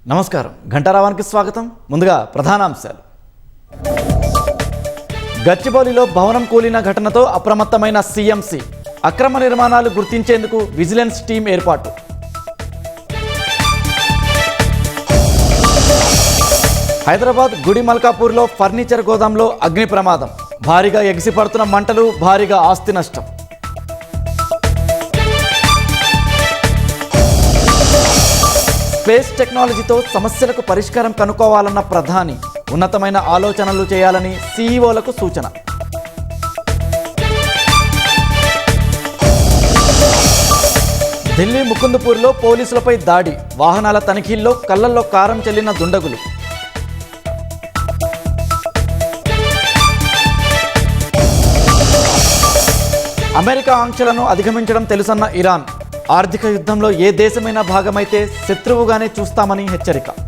నమస్కారం. ఘంటారావానికి స్వాగతం. ముందుగా ప్రధానాంశాలు. గచ్చిబౌలిలో భవనం కూలిన ఘటనతో అప్రమత్తమైన సీఎంసీ. అక్రమ నిర్మాణాలు గుర్తించేందుకు విజిలెన్స్ టీం ఏర్పాటు. హైదరాబాద్ గుడిమల్కాపూర్లో ఫర్నిచర్ గోదాంలో అగ్ని ప్రమాదం. భారీగా ఎగిసిపడుతున్న మంటలు, భారీగా ఆస్తి నష్టం. స్పేస్ టెక్నాలజీతో సమస్యలకు పరిష్కారం కనుక్కోవాలన్న ప్రధాని. ఉన్నతమైన ఆలోచనలు చేయాలని సీఈఓలకు సూచన. ఢిల్లీ ముకుంద్పూర్లో పోలీసులపై దాడి. వాహనాల తనిఖీల్లో కళ్లల్లో కారం చెల్లిన దుండగులు. అమెరికా ఆంక్షలను అధిగమించడం తెలుసన్న ఇరాన్. ఆర్థిక యుద్ధంలో ఏ దేశమైనా భాగమైతే శత్రువుగానే చూస్తామని హెచ్చరిక.